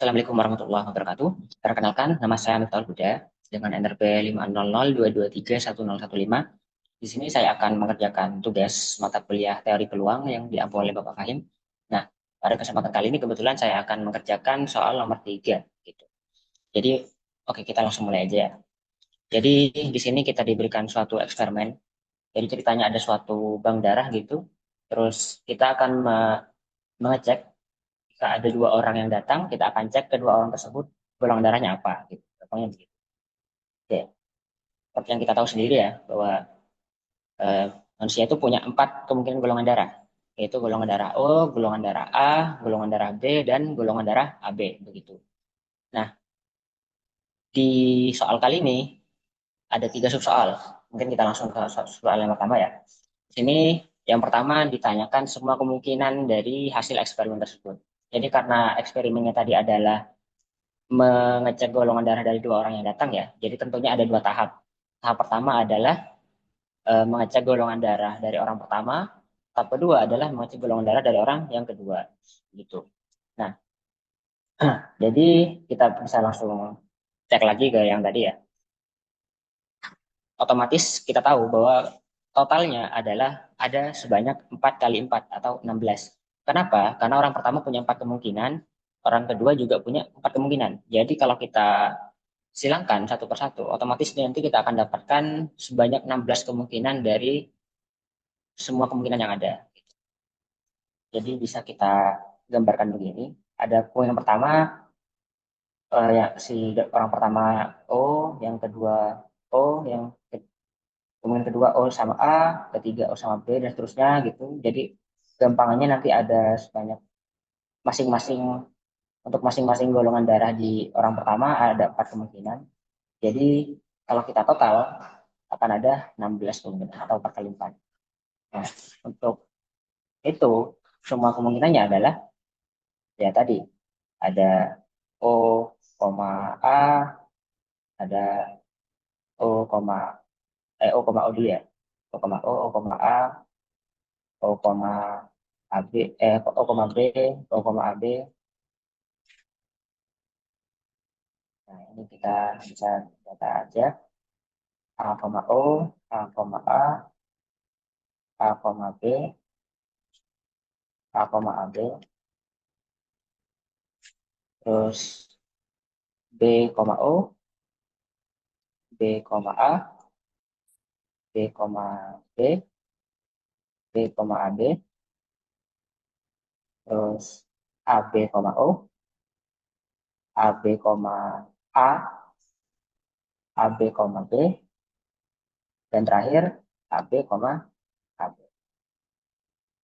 Assalamualaikum warahmatullahi wabarakatuh. Perkenalkan, nama saya Miftahul Huda dengan NRP 50022311015. Di sini saya akan mengerjakan tugas mata kuliah teori peluang yang diampu oleh Bapak Fahim. Nah, pada kesempatan kali ini kebetulan saya akan mengerjakan soal nomor 3 gitu. Jadi, oke, kita langsung mulai aja ya. Jadi, di sini kita diberikan suatu eksperimen. Jadi ceritanya ada suatu bank darah gitu. Terus kita akan mengecek jika ada dua orang yang datang, kita akan cek kedua orang tersebut golongan darahnya apa gitu. Pokoknya begitu. Oke. Seperti yang kita tahu sendiri ya bahwa eh, manusia itu punya empat kemungkinan golongan darah, yaitu golongan darah O, golongan darah A, golongan darah B, dan golongan darah AB begitu. Nah, di soal kali ini ada tiga subsoal. Mungkin kita langsung ke soal yang pertama ya. Di sini yang pertama ditanyakan semua kemungkinan dari hasil eksperimen tersebut. Jadi karena eksperimennya tadi adalah mengecek golongan darah dari dua orang yang datang ya. Jadi tentunya ada dua tahap. Tahap pertama adalah mengecek golongan darah dari orang pertama. Tahap kedua adalah mengecek golongan darah dari orang yang kedua. Gitu. Nah, jadi kita bisa langsung cek lagi ke yang tadi ya. Otomatis kita tahu bahwa totalnya adalah ada sebanyak 4 kali 4 atau 16. Kenapa? Karena orang pertama punya 4 kemungkinan, orang kedua juga punya 4 kemungkinan. Jadi kalau kita silangkan satu persatu, otomatis nanti kita akan dapatkan sebanyak 16 kemungkinan dari semua kemungkinan yang ada. Jadi bisa kita gambarkan begini. Ada kemungkinan pertama, ya, si orang pertama O, yang kedua O, yang kemungkinan kedua O sama A, ketiga O sama B, dan seterusnya gitu. Jadi gampangannya nanti ada sebanyak masing-masing untuk masing-masing golongan darah di orang pertama ada 4 kemungkinan. Jadi kalau kita total akan ada 16 kemungkinan atau 4 kali 4. Nah, untuk itu semua kemungkinannya adalah ya tadi ada O, A, ada O, dulu ya. O, A, O, AB, O, B, O, AB. Nah, ini kita bisa data aja A, O, A, A, B, A, AB, terus B, O, B, A, B, B, AB, terus AB, O, AB, A, AB, B, dan terakhir AB.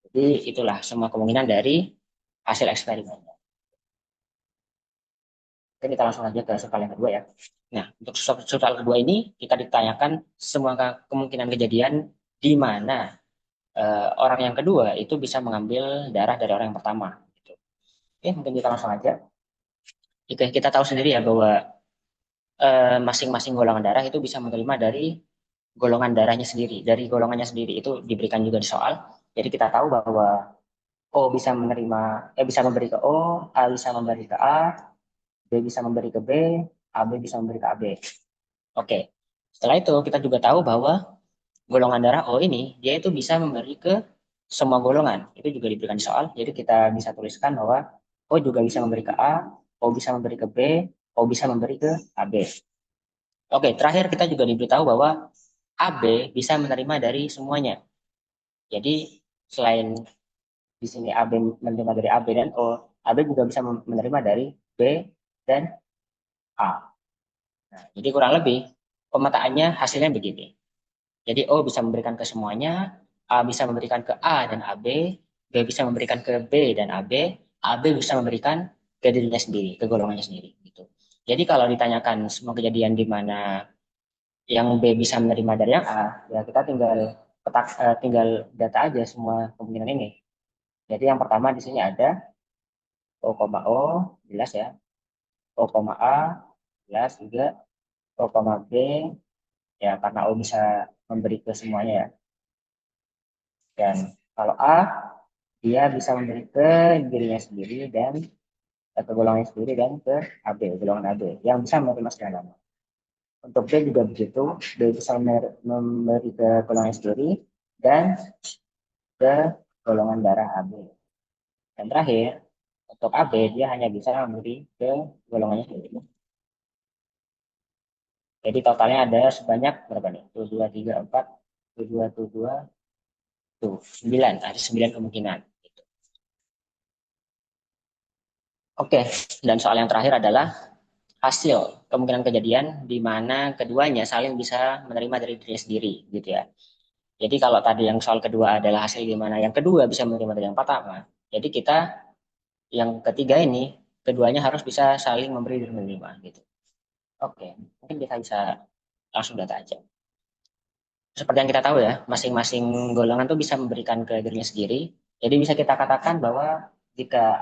Jadi itulah semua kemungkinan dari hasil eksperimen. Oke, kita langsung aja ke soal yang kedua ya. Nah, untuk soal kedua ini kita ditanyakan semua kemungkinan kejadian di mana orang yang kedua itu bisa mengambil darah dari orang yang pertama. Gitu. Oke, mungkin kita langsung aja. Oke, kita tahu sendiri ya bahwa masing-masing golongan darah itu bisa menerima dari golongan darahnya sendiri, dari golongannya sendiri itu diberikan juga di soal. Jadi kita tahu bahwa O bisa menerima, bisa memberi ke O, A bisa memberi ke A, B bisa memberi ke B, AB bisa memberi ke AB. Oke, setelah itu kita juga tahu bahwa golongan darah O ini dia itu bisa memberi ke semua golongan. Itu juga diberikan di soal. Jadi kita bisa tuliskan bahwa O juga bisa memberi ke A, O bisa memberi ke B, O bisa memberi ke AB. Oke, terakhir kita juga diberitahu bahwa AB bisa menerima dari semuanya. Jadi selain di sini AB menerima dari AB dan O, AB juga bisa menerima dari B dan A. Nah, jadi kurang lebih pemetaannya hasilnya begini. Jadi O bisa memberikan ke semuanya, A bisa memberikan ke A dan AB, B bisa memberikan ke B dan AB bisa memberikan ke dirinya sendiri, ke golongannya sendiri. Gitu. Jadi kalau ditanyakan semua kejadian di mana yang B bisa menerima dari yang A, ya kita tinggal data aja semua kemungkinan ini. Jadi yang pertama di sini ada O, jelas ya. O, A jelas juga. O, B ya karena O bisa memberi ke semuanya ya. Dan kalau A dia bisa memberi ke dirinya sendiri dan ke golongannya sendiri dan ke AB, golongan AB yang bisa menerima sekian lama. Untuk B juga begitu, B bisa memberi ke golongannya sendiri dan ke golongan darah AB. Dan terakhir, untuk AB dia hanya bisa memberi ke golongannya sendiri. Jadi totalnya ada sebanyak berapa nih? 1, 2, 3, 4, 2, 2, tuh 9. Ada 9 kemungkinan. Oke, dan soal yang terakhir adalah hasil kemungkinan kejadian di mana keduanya saling bisa menerima dari diri sendiri, gitu ya. Jadi kalau tadi yang soal kedua adalah hasil di mana yang kedua bisa menerima dari yang pertama, jadi kita yang ketiga ini keduanya harus bisa saling memberi dan menerima, gitu. Oke, mungkin kita bisa langsung data aja. Seperti yang kita tahu ya, masing-masing golongan tuh bisa memberikan ke dirinya sendiri. Jadi bisa kita katakan bahwa jika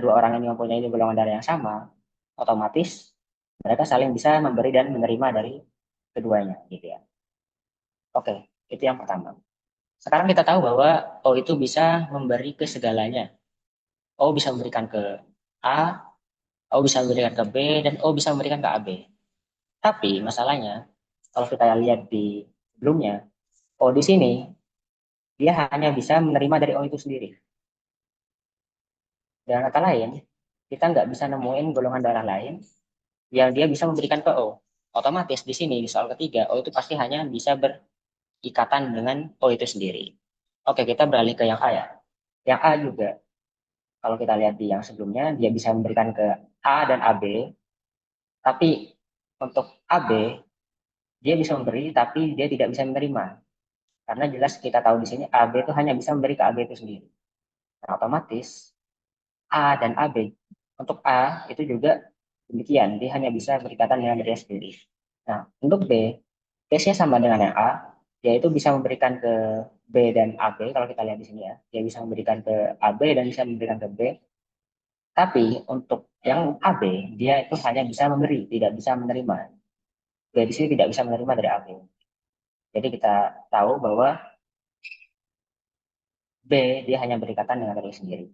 dua orang ini mempunyai golongan darah yang sama, otomatis mereka saling bisa memberi dan menerima dari keduanya, gitu ya. Oke, itu yang pertama. Sekarang kita tahu bahwa O itu bisa memberi ke segalanya. O bisa memberikan ke A, O bisa memberikan ke B, dan O bisa memberikan ke AB. Tapi masalahnya, kalau kita lihat di sebelumnya, O di sini dia hanya bisa menerima dari O itu sendiri. Dengan kata lain, kita nggak bisa nemuin golongan darah lain yang dia bisa memberikan ke O. Otomatis di sini di soal ketiga, O itu pasti hanya bisa berikatan dengan O itu sendiri. Oke, kita beralih ke yang A ya. Yang A juga, kalau kita lihat di yang sebelumnya, dia bisa memberikan ke A dan AB, tapi untuk AB, dia bisa memberi, tapi dia tidak bisa menerima. Karena jelas kita tahu di sini AB itu hanya bisa memberi ke AB itu sendiri. Nah, otomatis A dan AB. Untuk A itu juga demikian, dia hanya bisa berikatan dengan dirinya sendiri. Nah, untuk B, case-nya sama dengan yang A, yaitu bisa memberikan ke B dan AB, kalau kita lihat di sini ya, dia bisa memberikan ke AB dan bisa memberikan ke B, tapi untuk yang AB, dia itu hanya bisa memberi, tidak bisa menerima. B di sini tidak bisa menerima dari AB. Jadi kita tahu bahwa B, dia hanya berikatan dengan dirinya sendiri.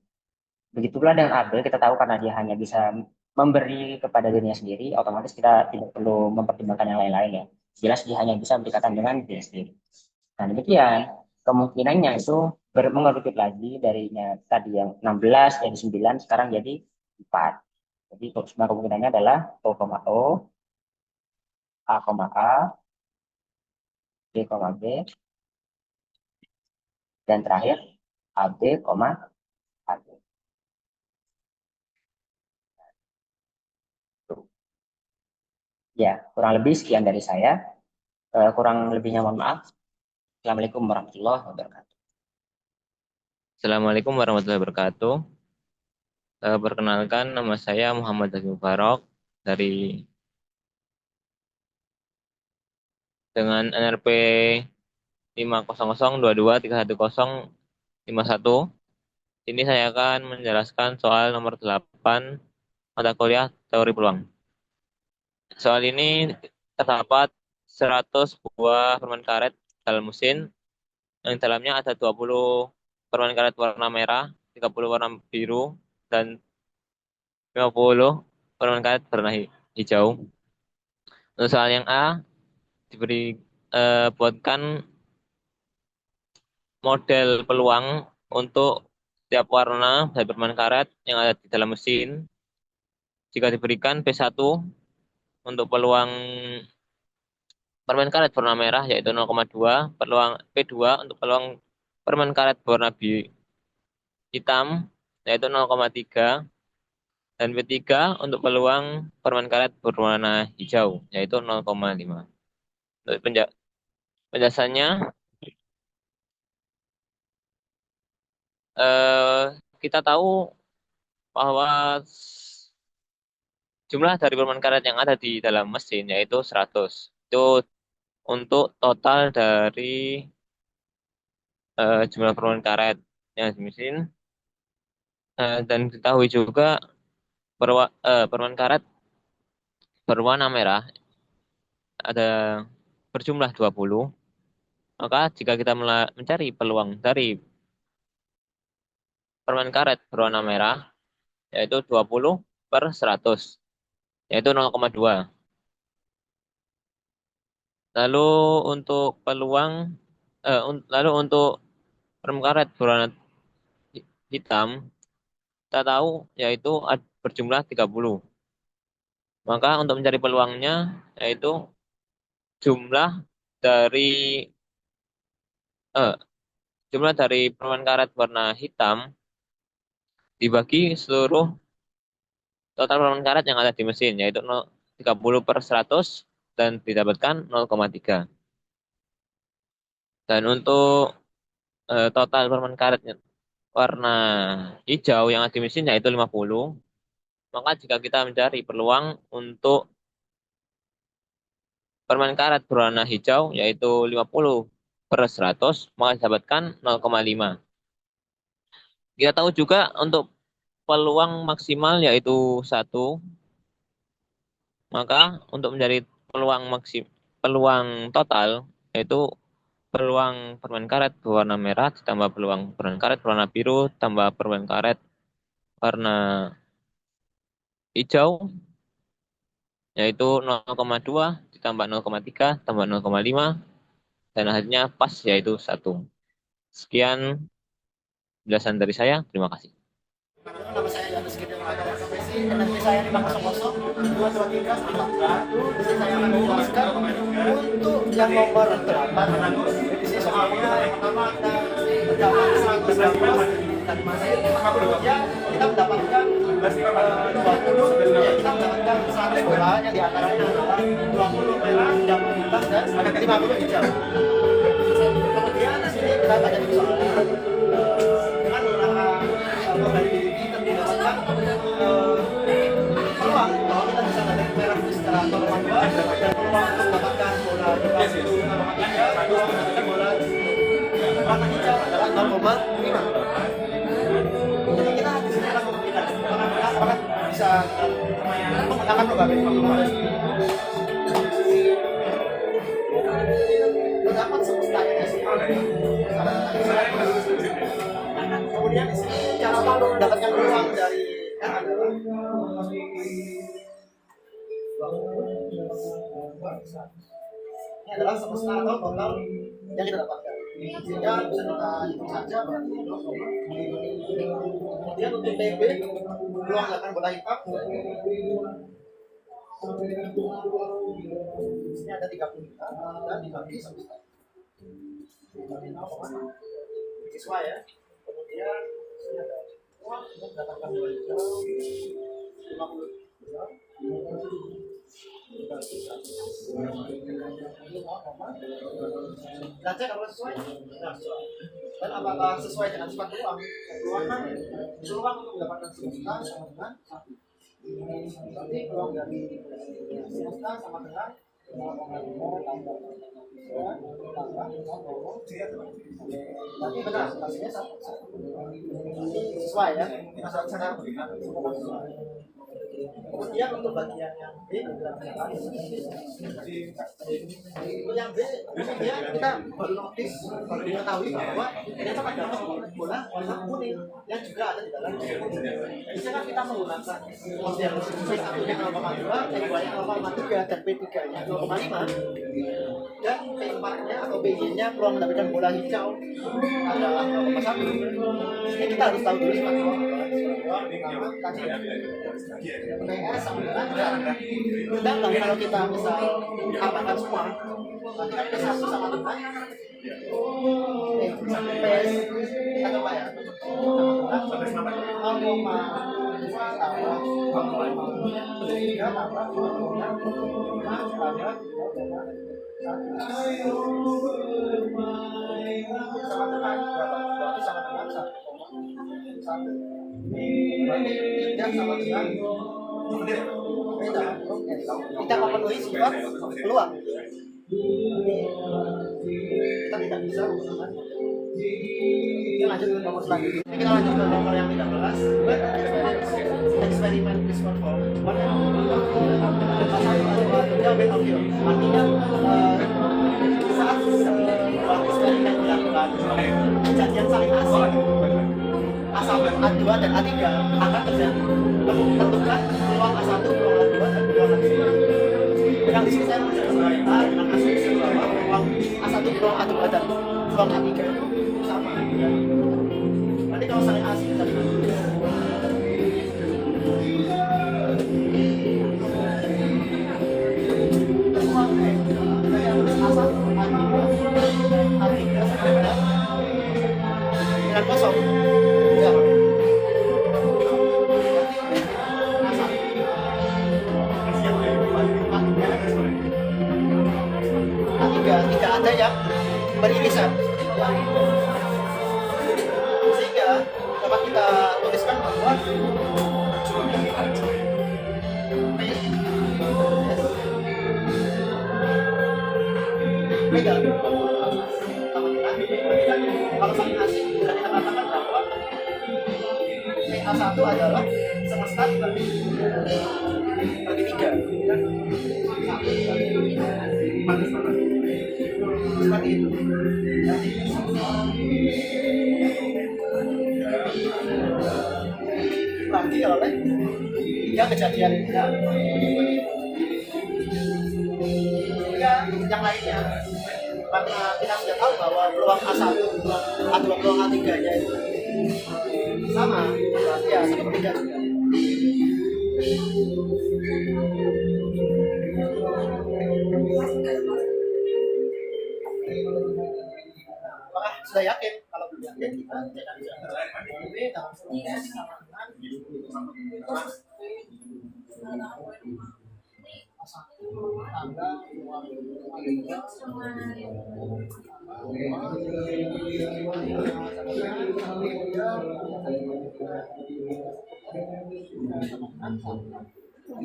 Begitu pula dengan AB, kita tahu karena dia hanya bisa memberi kepada dirinya sendiri, otomatis kita tidak perlu mempertimbangkan yang lain-lain ya. Jelas dia hanya bisa berikatan dengan dirinya sendiri. Nah demikian, kemungkinannya itu mengerucut lagi darinya tadi yang 16 jadi 9, sekarang jadi 4. Jadi semua kemungkinannya adalah O, A, B, dan terakhir AB, AB. Ya, kurang lebih sekian dari saya. Kurang lebihnya mohon maaf. Assalamualaikum warahmatullahi wabarakatuh. Assalamualaikum warahmatullahi wabarakatuh. Perkenalkan, nama saya Muhammad Zaki Mubarok dari dengan NRP 500223151. Ini saya akan menjelaskan soal nomor 8 mata kuliah teori peluang. Soal ini terdapat 100 buah permen karet dalam mesin yang dalamnya ada 20 permen karet warna merah, 30 warna biru, dan 50 permen karet warna hijau. Untuk soal yang A, diberi buatkan model peluang untuk setiap warna dari permen karet yang ada di dalam mesin. Jika diberikan P1 untuk peluang permen karet warna merah yaitu 0,2, peluang P2 untuk peluang permen karet warna hitam yaitu 0,3, dan P3 untuk peluang permen karet berwarna hijau yaitu 0,5. Untuk penjelasannya, kita tahu bahwa jumlah dari permen karet yang ada di dalam mesin yaitu 100. Itu untuk total dari jumlah permen karet yang ada di mesin. Dan diketahui juga permen karet berwarna merah ada berjumlah 20. Maka jika kita mencari peluang dari permen karet berwarna merah, yaitu 20/100, yaitu 0,2. Lalu untuk peluang, lalu untuk permen karet berwarna hitam, kita tahu yaitu berjumlah 30. Maka untuk mencari peluangnya, yaitu jumlah dari eh, jumlah dari permen karet warna hitam dibagi seluruh total permen karet yang ada di mesin, yaitu 30/100 dan didapatkan 0,3. Dan untuk total permen karet warna hijau yang ada di mesin yaitu 50. Maka jika kita mencari peluang untuk permen karet berwarna hijau yaitu 50/100, maka didapatkan 0,5. Kita tahu juga untuk peluang maksimal yaitu 1. Maka untuk mencari peluang total yaitu peluang permen karet berwarna merah ditambah peluang permen karet berwarna biru tambah permen karet warna hijau yaitu 0,2 ditambah 0,3 tambah 0,5 dan hasilnya pas yaitu 1. Sekian penjelasan dari saya. Terima kasih. Nama saya Yanus Gideon Agama Profesi, NNP saya 500 223 41. Saya akan menjelaskan untuk yang nomor 8. Edisi soalnya yang pertama ada terdapat 100 dan masih kemudian kita mendapatkan 20, ya kita mendapatkan 1 bola yang diantaranya adalah 20 merah, 30 hitam dan 50 hijau. Kemudian di sini kita baca di soalnya dengan menggunakan probability mendapatkan peluang bahwa kita bisa mendapatkan merah secara 0,2 dan peluang untuk mendapatkan bola 0,3, peluang mendapatkan bola warna hijau adalah 0,5. Jadi kita di sini akan membuktikan apakah bisa menggunakan probability. Terdapat sebutnya sih. Kemudian di sini cara mendapatkan peluang dari R adalah ini adalah semesta atau total yang kita dapatkan. Sehingga bisa kita hitung saja berarti. Kemudian untuk TB peluang akan bola hitam. Di sini ada 30 hitam dan dibagi semesta. Siswa ya. Kemudian sini ada uang untuk mendapatkan bola hijau 50 hijau. Dan cek apakah sesuai? Dan apakah sesuai dengan sifat peluang? Peluang untuk mendapatkan semesta sama dengan 1. Berarti peluang dari semesta sama dengan 0,5 tambah 3 tambah 0,5. Berarti benar, hasilnya sama. Sesuai ya? Masalah sana. Kemudian untuk bagian yang B yang B kemudian kita baru notice, baru mengetahui bahwa ternyata ada bola warna kuning yang juga ada di dalam bisa kan kita menggunakan model P1 nya 0,2, P2 nya 0,3 dan P3 nya 0,5 dan P4 nya atau PY nya peluang mendapatkan bola hijau adalah 0,1. Ini kita harus tahu dulu sifat peluang tadi PS sama dengan sedangkan kalau kita misal apakan semua berarti kan PS1 sama dengan PS kita coba ya sama dengan 0,2 tambah 0,3 tambah 0,5 tambah 0,1 sama dengan berapa? Berarti sama dengan 1,1 berarti tidak sama dengan tidak memenuhi sifat peluang. Kita tidak bisa menggunakan. Kita lanjut ke nomor selanjutnya. Kita lanjut ke nomor yang 13. Eksperimen CRISPR for artinya saat eksperimen dilakukan kejadian saling asing asal A2 dan A3 akan terjadi. Tentukan peluang A1, peluang A2 dan peluang A3. Yang di sini saya menjelaskan dengan asumsi bahwa peluang A1, peluang A2 dan peluang A3 itu sama. Nanti kalau saya A kita dengan kosong ya. Tidak ada yang beririsan sehingga dapat kita tuliskan bahwa beda. Kalau saling asing bisa kita katakan bahwa PA1 adalah semesta dibagi 3. Seperti itu. Dibagi oleh 3 kejadian ini. Ya, yang lainnya karena kita sudah tahu bahwa peluang A1, peluang A2, peluang A3 nya itu sama, ya 1/3 juga. Apakah sudah yakin? Kalau belum yakin kita tidak bisa. Ini dalam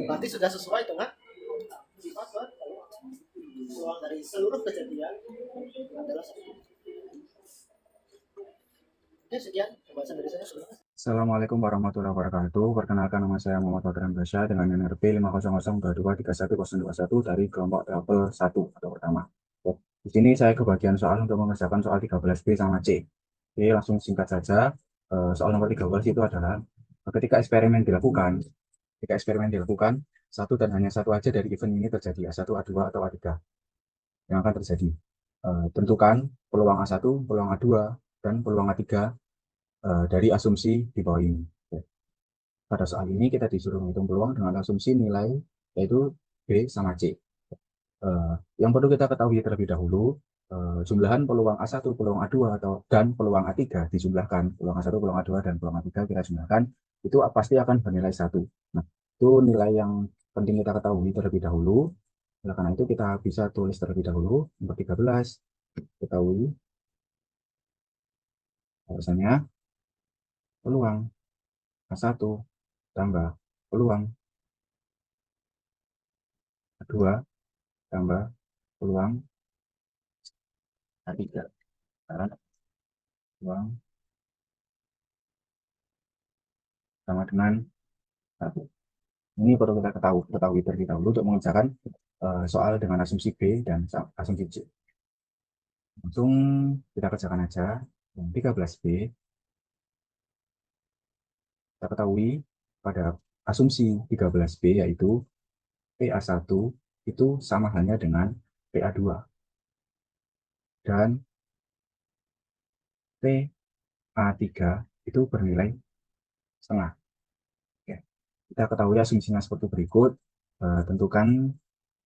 berarti sudah sesuai dengan sifat peluang dari seluruh kejadian adalah satu. Oke, sekian pembahasan dari saya. Assalamualaikum warahmatullahi wabarakatuh. Perkenalkan, nama saya Muhammad Fadran Basya dengan NRP 500223121 dari kelompok level 1 atau pertama. Di sini saya kebagian soal untuk mengerjakan soal 13B sama C. Oke, langsung singkat saja. Soal nomor 13 itu adalah ketika eksperimen dilakukan, satu dan hanya satu aja dari event ini terjadi, A1, A2, atau A3 yang akan terjadi. Tentukan peluang A1, peluang A2, dan peluang A3 dari asumsi di bawah ini. Pada soal ini kita disuruh menghitung peluang dengan asumsi nilai yaitu B sama C. Yang perlu kita ketahui terlebih dahulu, jumlahan peluang A1, peluang A2 dan peluang A3 dijumlahkan. Peluang A1, peluang A2, dan peluang A3 kita jumlahkan, itu pasti akan bernilai 1. Nah, itu nilai yang penting kita ketahui terlebih dahulu. Oleh karena itu kita bisa tulis terlebih dahulu. Nomor 13, ketahui bahwasanya peluang A1 tambah peluang A2 tambah peluang A3. Sekarang peluang sama dengan 1. Ini perlu kita ketahui terlebih dahulu untuk mengerjakan soal dengan asumsi B dan asumsi C. Langsung kita kerjakan aja. Yang 13B, kita ketahui pada asumsi 13B yaitu PA1 itu sama halnya dengan PA2 dan PA3 itu bernilai setengah. Oke. Kita ketahui asumsinya seperti berikut.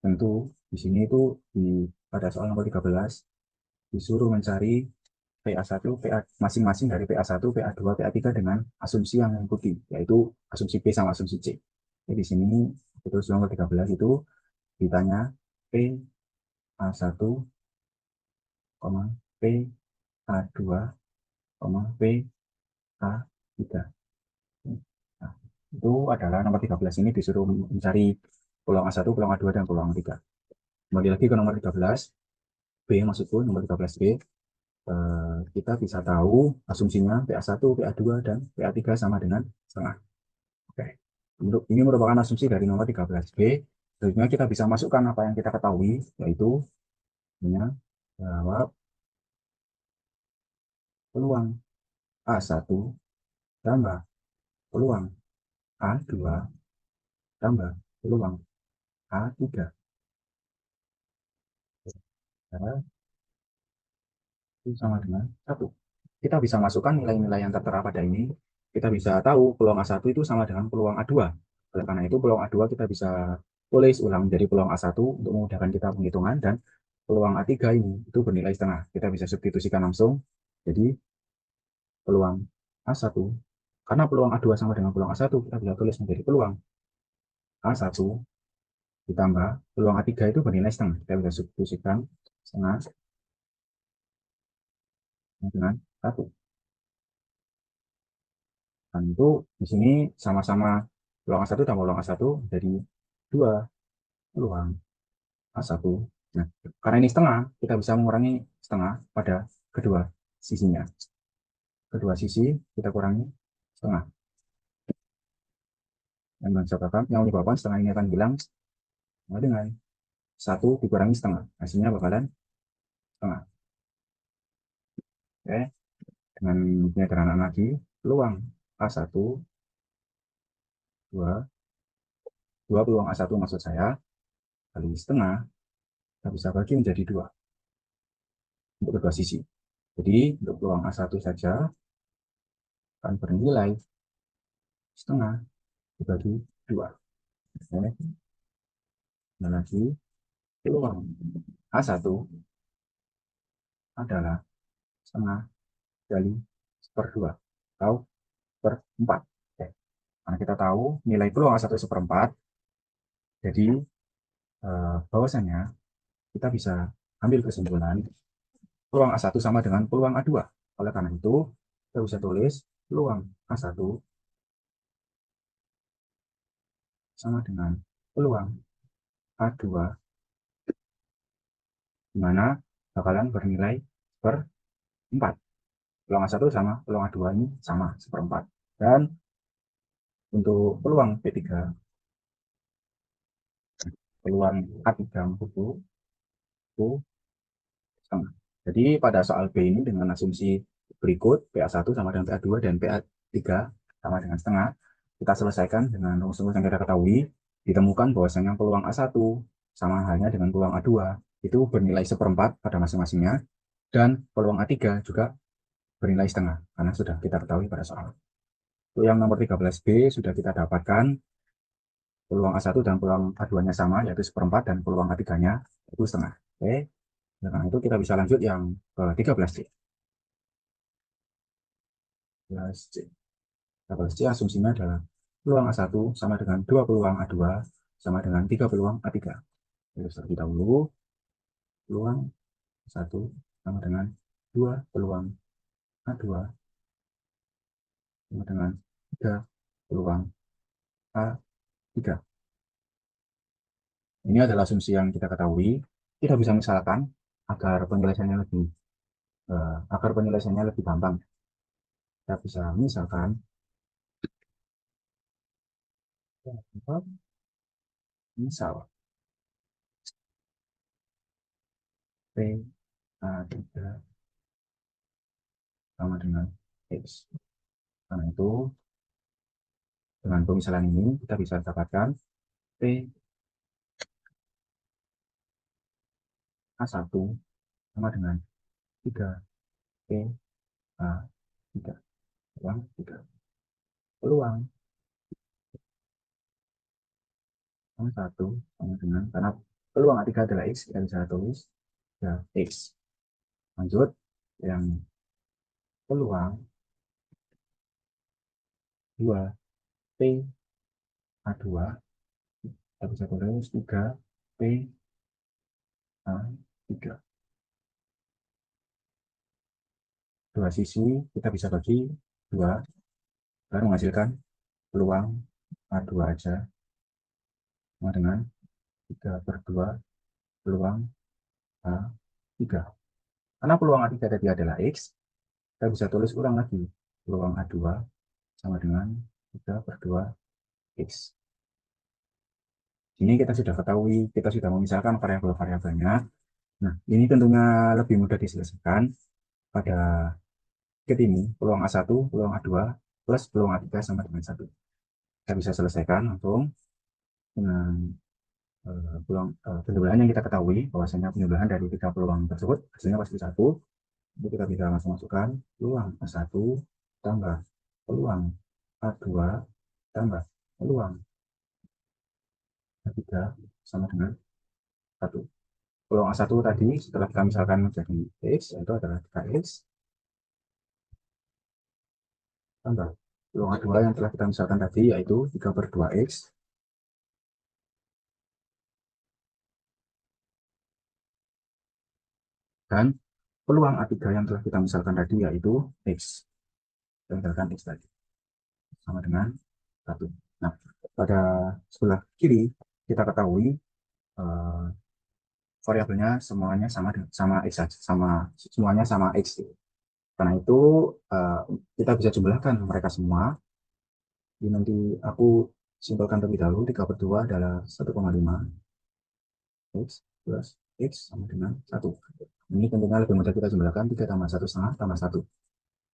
Tentu di sini itu pada soal nomor 13 disuruh mencari PA1, PA masing-masing dari PA1, PA2, PA3 dengan asumsi yang mengikuti, yaitu asumsi B sama asumsi C. Jadi di sini terus nomor 13 itu ditanya PA1, PA2, PA3. Nah, itu adalah nomor 13 ini disuruh mencari peluang A1, peluang A2, dan peluang A3. Kembali lagi ke nomor 13, B maksudku, nomor 13B. Kita bisa tahu asumsinya PA1, PA2, dan PA3 sama dengan setengah. Oke. Ini merupakan asumsi dari nomor 13B. Selanjutnya kita bisa masukkan apa yang kita ketahui, yaitu bahwa peluang A1 tambah peluang A2 tambah peluang A3. Nah, itu sama dengan 1. Kita bisa masukkan nilai-nilai yang tertera pada ini. Kita bisa tahu peluang A1 itu sama dengan peluang A2. Oleh karena itu, peluang A2 kita bisa tulis ulang menjadi peluang A1 untuk memudahkan kita penghitungan, dan peluang A3 ini itu bernilai setengah. Kita bisa substitusikan langsung. Jadi, peluang A1, karena peluang A2 sama dengan peluang A1, kita bisa tulis menjadi peluang A1 ditambah peluang A3 itu bernilai setengah. Kita bisa substitusikan setengah dengan 1. Dan itu di sini sama-sama peluang A1 tambah peluang A1 jadi 2 peluang A1. Nah, karena ini setengah, kita bisa mengurangi setengah pada kedua sisinya. Kedua sisi kita kurangi setengah. Yang menyebabkan setengah ini akan hilang dengan 1 dikurangi setengah. Hasilnya bakalan setengah. Oke, dengan penyederhanaan lagi, peluang A1, 2 peluang A1 maksud saya, kali setengah, kita bisa bagi menjadi 2 untuk kedua sisi. Jadi, untuk peluang A1 saja akan bernilai setengah dibagi 2. Oke, dan lagi, peluang A1 adalah setengah kali 1/2 atau per 4. Oke. Karena kita tahu nilai peluang A1 1/4, jadi bahwasanya kita bisa ambil kesimpulan peluang A1 sama dengan peluang A2. Oleh karena itu, kita bisa tulis peluang A1 sama dengan peluang A2, di mana bakalan bernilai per 4. Peluang A1 sama peluang A2 ini sama 1/4. Dan untuk peluang P3, peluang A3 itu setengah. Jadi pada soal B ini dengan asumsi berikut, PA1 sama dengan PA2 dan PA3 sama dengan setengah, kita selesaikan dengan rumus-rumus yang kita ketahui, ditemukan bahwasanya peluang A1 sama halnya dengan peluang A2 itu bernilai 1/4 pada masing-masingnya, dan peluang A3 juga bernilai setengah, karena sudah kita ketahui pada soal. Untuk yang nomor 13B sudah kita dapatkan peluang A1 dan peluang A2-nya sama, yaitu 1/4, dan peluang A3-nya itu setengah. Oke. Nah, itu kita bisa lanjut yang ke 13C. 13C asumsinya adalah peluang A1 sama dengan 2 peluang A2 sama dengan 3 peluang A3. Jadi terlebih dahulu, peluang A1 sama dengan 2 peluang A2 sama dengan 3 peluang A3. Ini adalah asumsi yang kita ketahui. Kita bisa misalkan agar penyelesaiannya lebih gampang. Kita bisa misalkan misal P3 sama dengan X. Karena itu, dengan pemisalan ini kita bisa dapatkan P A1 sama dengan 3 P A3. Peluang 3. Peluang A1 sama dengan, karena peluang A3 adalah X, kita bisa tulis ya X. Lanjut, yang peluang 2 P A2, kita bisa tulis 3 P A3. Dua sisi kita bisa bagi 2, baru menghasilkan peluang A2 aja sama dengan 3/2 peluang A3. Karena peluang A3 tadi adalah X, kita bisa tulis ulang lagi peluang A2 sama dengan 3/2 X. Ini kita sudah ketahui, kita sudah memisahkan variabel-variabelnya. Nah, ini tentunya lebih mudah diselesaikan pada ini, peluang A1, peluang A2, plus peluang A3 sama dengan 1. Kita bisa selesaikan langsung dengan penjumlahan yang kita ketahui bahwasanya penjumlahan dari 3 peluang tersebut hasilnya pasti 1. Jadi kita bisa langsung masukkan peluang A1 tambah peluang A2 tambah peluang A3 sama dengan 1. Peluang A1 tadi setelah kita misalkan menjadi X, itu adalah 3X tambah peluang A2 yang telah kita misalkan tadi yaitu 3/2X dan peluang A3 yang telah kita misalkan tadi yaitu X. Kita misalkan X tadi sama dengan 1. Nah, pada sebelah kiri kita ketahui variabelnya semuanya sama X saja, semuanya sama X. Karena itu kita bisa jumlahkan mereka semua. Jadi nanti aku simpelkan terlebih dahulu, 3/2 adalah 1,5 X plus X sama dengan 1. Ini tentunya lebih mudah kita jumlahkan 3 tambah 1 setengah tambah 1.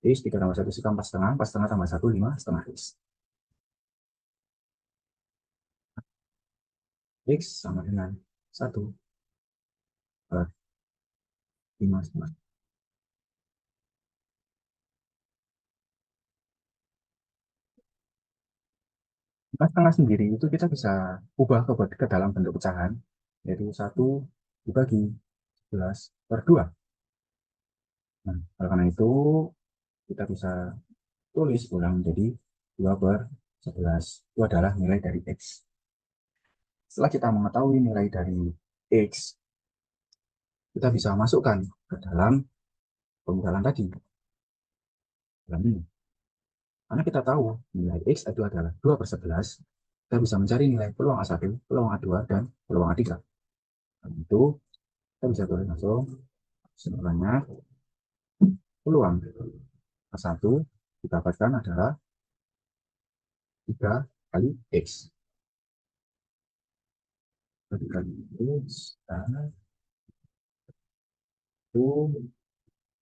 X 3 tambah 1 4 setengah, 4 setengah tambah 1 5 setengah X. X sama dengan 1 per 5 setengah. 5 setengah sendiri itu kita bisa ubah ke dalam bentuk pecahan, yaitu 1 dibagi 11/2. Nah, oleh karena itu kita bisa tulis ulang menjadi 2/11. Itu adalah nilai dari X. Setelah kita mengetahui nilai dari X, kita bisa masukkan ke dalam pengumpulan tadi. Dalam ini. Karena kita tahu nilai X itu adalah 2/11, kita bisa mencari nilai peluang A1, peluang A2, dan peluang A3. Dan itu kita bisa tulis langsung sebenarnya peluang A1 didapatkan adalah 3 kali X. 3 kali X dan itu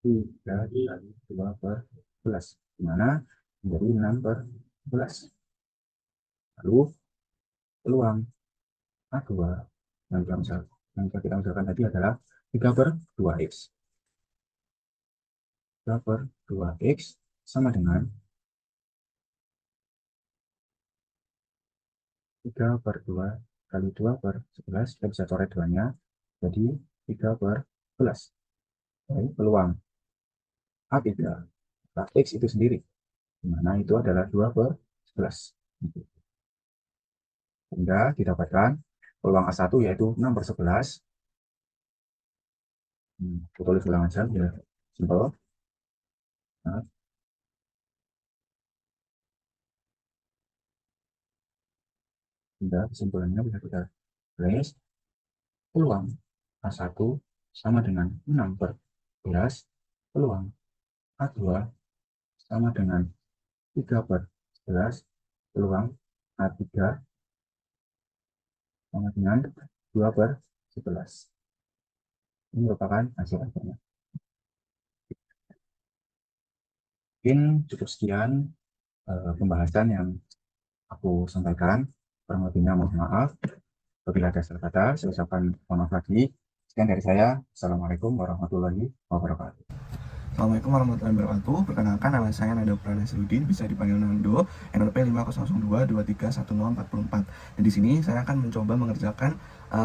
3 kali 2/11, di mana menjadi 6/11. Lalu peluang A2 yang kita misalkan tadi adalah 3/2X. 3/2X sama dengan 3/2 kali 2/11, kita bisa coret 2-nya, jadi 3/11. Jadi peluang A3 X itu sendiri, di mana itu adalah 2/11. Sehingga didapatkan peluang A1 yaitu 6/11. Kita tulis ulang aja biar simpel. Nah, hingga kesimpulannya bisa kita tulis peluang A1 sama dengan 6/11, peluang A2 sama dengan 3/11, peluang A3 sama dengan 2/11. Ini merupakan hasil akhirnya. Mungkin cukup sekian pembahasan yang aku sampaikan. Kurang lebihnya mohon maaf. Apabila ada salah kata, saya ucapkan mohon maaf lagi. Sekian dari saya. Assalamualaikum warahmatullahi wabarakatuh. Assalamualaikum warahmatullahi wabarakatuh. Perkenalkan, nama saya Nada Pranasudin, bisa dipanggil Nando, NPWP 5002231044. Dan di sini saya akan mencoba mengerjakan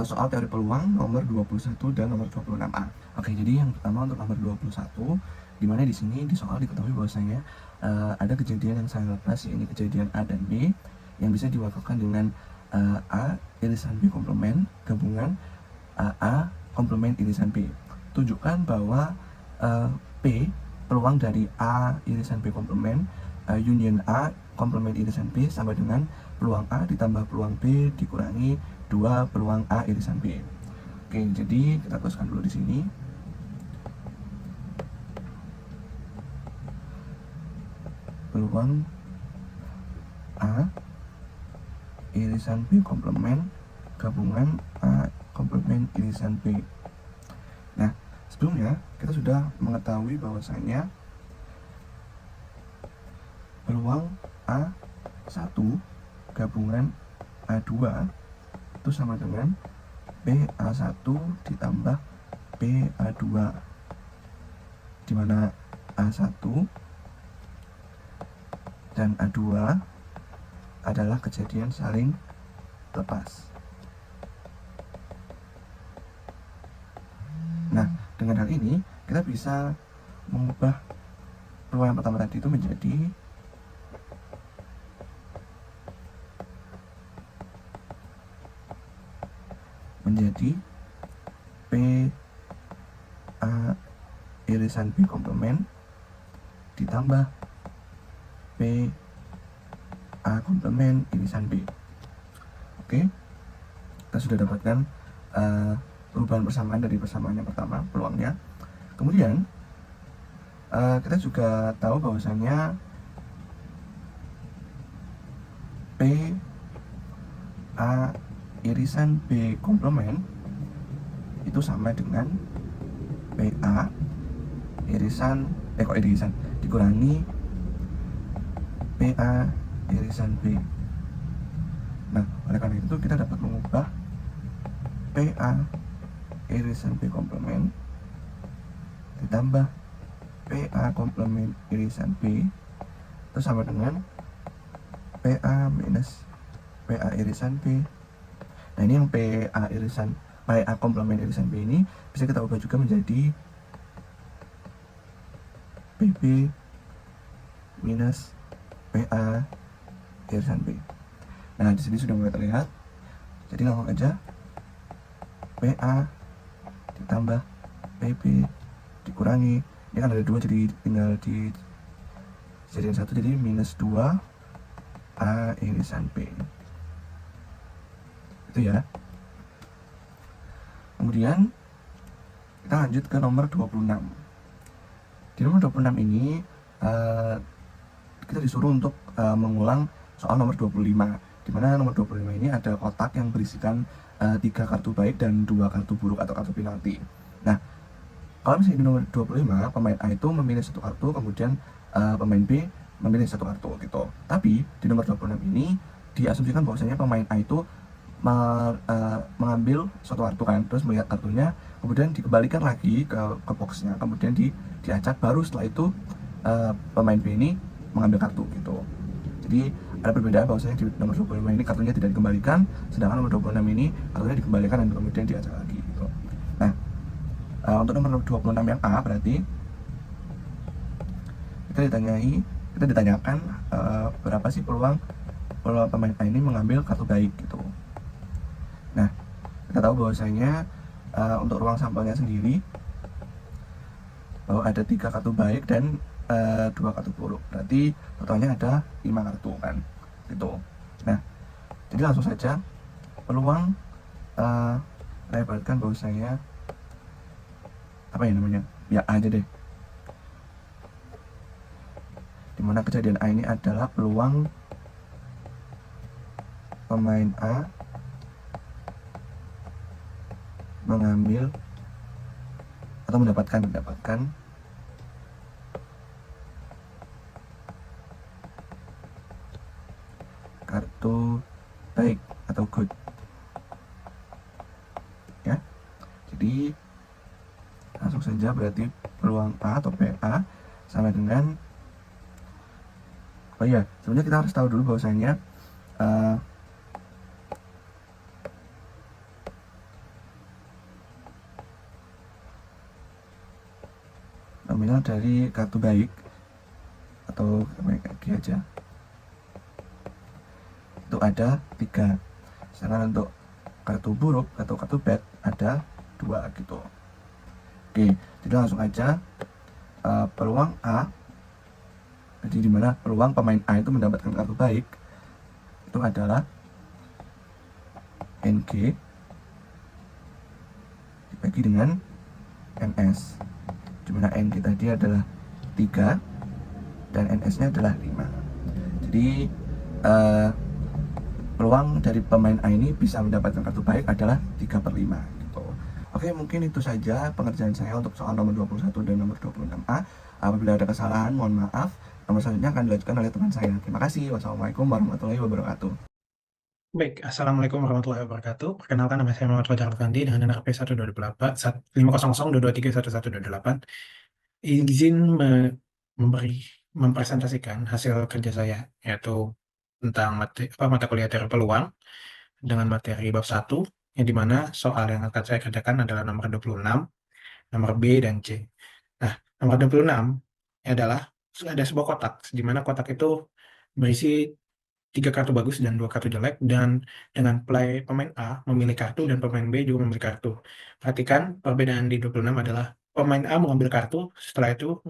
soal teori peluang nomor 21 dan nomor 26A. Oke, jadi yang pertama untuk nomor 21, di mana di sini di soal diketahui bahwasanya ada kejadian yang sangat lepas, ini kejadian A dan B yang bisa diwakilkan dengan A irisan B komplement gabungan A komplement irisan B. Tunjukkan bahwa P peluang dari A irisan B komplement union A komplement irisan B sama dengan peluang A ditambah peluang B dikurangi 2 peluang A irisan B. Oke, jadi kita tuliskan dulu di sini. Peluang A irisan B komplement gabungan A komplement irisan B. Nah, sebelumnya kita sudah mengetahui bahwasanya peluang A1 gabungan A2 itu sama dengan PA1 ditambah PA2, di mana A1 dan A2 adalah kejadian saling lepas. Nah, dengan hal ini kita bisa mengubah peluang yang pertama tadi itu menjadi PA irisan B komplement ditambah PA komplement irisan B. Oke, kita sudah dapatkan perubahan persamaan dari persamaan yang pertama, peluangnya. Kemudian kita juga tahu bahwasanya PA irisan B komplement itu sama dengan PA irisan dikurangi PA irisan B. Nah, oleh karena itu kita dapat mengubah PA irisan B komplement ditambah PA komplement irisan B itu sama dengan PA minus PA irisan B. Nah, ini yang PA komplement irisan B ini bisa kita ubah juga menjadi PB minus PA irisan B. Nah, di sini sudah mulai terlihat. Jadi langsung aja PA ditambah PB dikurangi, ini kan ada 2 jadi tinggal dijadikan 1, jadi minus 2 A irisan B. Itu ya. Kemudian kita lanjut ke nomor 26. Di nomor 26 ini kita disuruh untuk mengulang soal nomor 25, di mana nomor 25 ini ada kotak yang berisikan 3 kartu baik dan 2 kartu buruk atau kartu penalti. Nah, kalau misalnya di nomor 25 pemain A itu memilih 1 kartu, kemudian pemain B memilih 1 kartu gitu. Tapi di nomor 26 ini diasumsikan bahwasanya pemain A itu mengambil 1 kartu kan, terus melihat kartunya, kemudian dikembalikan lagi ke boxnya, kemudian diacak, baru setelah itu pemain B ini mengambil kartu gitu. Jadi ada perbedaan bahwasanya di nomor 25 ini kartunya tidak dikembalikan, sedangkan nomor 26 ini kartunya dikembalikan dan kemudian diacak lagi gitu. Nah, untuk nomor 26 yang A berarti kita ditanyakan berapa sih peluang pemain A ini mengambil kartu baik gitu. Nah, kita tahu bahwasanya untuk ruang sampelnya sendiri bahwa ada 3 kartu baik dan 2 kartu buruk, berarti totalnya ada 5 kartu kan gitu. Nah, jadi langsung saja peluang lebarkan bahwasanya apa ya namanya, ya A aja deh, dimana kejadian A ini adalah peluang pemain A mengambil atau mendapatkan kartu baik atau good ya. Jadi langsung saja berarti peluang A atau PA sama dengan, oh iya, sebenarnya kita harus tahu dulu bahwasanya nominal dari kartu baik atau G aja itu ada 3, sedangkan untuk kartu buruk atau kartu bad ada 2 gitu. Oke, jadi langsung aja peluang A, jadi dimana peluang pemain A itu mendapatkan kartu baik itu adalah NG dibagi dengan NS, dimana NG tadi adalah 3 dan NS nya adalah 5. Jadi peluang dari pemain A ini bisa mendapatkan kartu baik adalah 3/5 gitu. Oke, mungkin itu saja pengerjaan saya untuk soal nomor 21 dan nomor 26A. Apabila ada kesalahan, mohon maaf. Nomor selanjutnya akan dilanjutkan oleh teman saya. Terima kasih. Wassalamualaikum warahmatullahi wabarakatuh. Baik, Assalamualaikum warahmatullahi wabarakatuh. Perkenalkan, nama saya Muhammad Fajar Alfandi dengan NRP 128 Izin mempresentasikan hasil kerja saya, yaitu tentang mata kuliah teori peluang dengan materi bab 1, yang dimana soal yang akan saya kerjakan adalah nomor 26, nomor B dan C. Nah, nomor 26 adalah ada sebuah kotak, di mana kotak itu berisi 3 kartu bagus dan 2 kartu jelek, dan dengan pemain A memilih kartu dan pemain B juga memilih kartu. Perhatikan perbedaan di 26 adalah pemain A mengambil kartu, setelah itu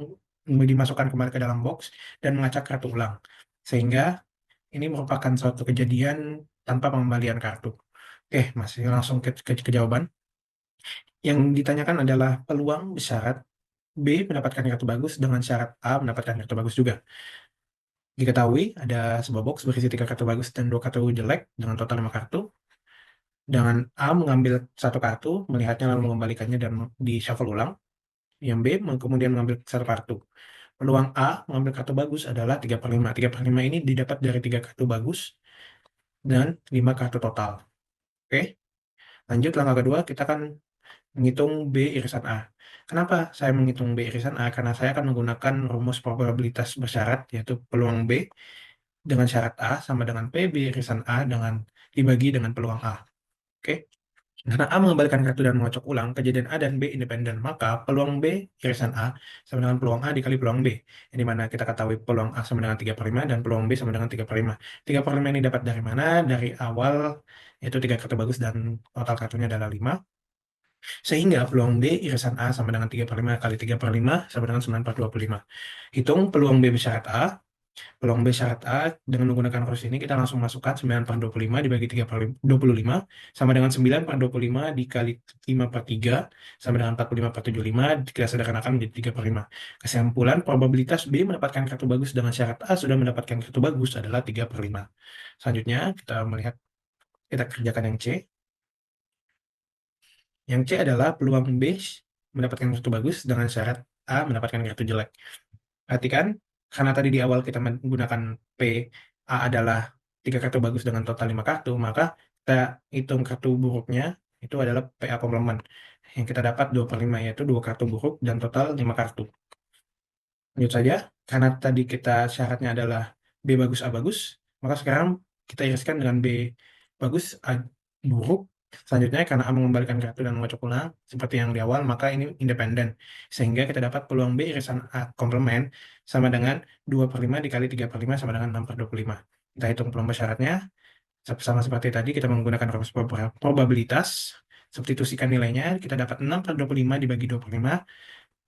dimasukkan kembali ke dalam box dan mengacak kartu ulang. Sehingga ini merupakan suatu kejadian tanpa pengembalian kartu. Oke, masih langsung ke jawaban. Yang ditanyakan adalah peluang bersyarat B mendapatkan kartu bagus dengan syarat A mendapatkan kartu bagus juga. Diketahui ada sebuah box berisi 3 kartu bagus dan 2 kartu jelek dengan total 5 kartu. Dengan A mengambil 1 kartu, melihatnya lalu mengembalikannya dan di shuffle ulang. Yang B kemudian mengambil 1 kartu. Peluang A mengambil kartu bagus adalah 3/5. 3/5 ini didapat dari 3 kartu bagus dan 5 kartu total. Oke, lanjut langkah kedua, kita akan menghitung B irisan A. Kenapa saya menghitung B irisan A? Karena saya akan menggunakan rumus probabilitas bersyarat, yaitu peluang B dengan syarat A sama dengan PB irisan A dibagi dengan peluang A. Oke. Karena A mengembalikan kartu dan mengocok ulang, kejadian A dan B independen, maka peluang B irisan A sama dengan peluang A dikali peluang B. Yang dimana kita ketahui peluang A sama dengan 3/5 dan peluang B sama dengan 3/5. 3/5 ini dapat dari mana? Dari awal, yaitu 3 kartu bagus dan total kartunya adalah 5. Sehingga peluang B irisan A sama dengan 3/5 kali 3/5 sama dengan 9/25. Hitung peluang B bersyarat A. Peluang B syarat A dengan menggunakan rumus ini kita langsung masukkan 9/25 dibagi 3/25 sama dengan 9/25 dikali 5/3 sama dengan 45/75, kita sederhanakan menjadi 3/5. Kesimpulan, probabilitas B mendapatkan kartu bagus dengan syarat A sudah mendapatkan kartu bagus adalah 3/5. Selanjutnya kita kerjakan yang C. Yang C adalah peluang B mendapatkan kartu bagus dengan syarat A mendapatkan kartu jelek. Perhatikan, karena tadi di awal kita menggunakan P, A adalah 3 kartu bagus dengan total 5 kartu, maka kita hitung kartu buruknya, itu adalah PA komplement. Yang kita dapat 2/5, yaitu 2 kartu buruk dan total 5 kartu. Lanjut saja, karena tadi kita syaratnya adalah B bagus, A bagus, maka sekarang kita iriskan dengan B bagus, A buruk. Selanjutnya, karena A mengembalikan kartu dan mengocok ulang, seperti yang di awal, maka ini independen. Sehingga kita dapat peluang B irisan A komplement sama dengan 2/5 dikali 3/5 sama dengan 6/25. Kita hitung peluang bersyaratnya. Sama seperti tadi, kita menggunakan rumus probabilitas. Substitusikan nilainya, kita dapat 6/25 dibagi 2/5.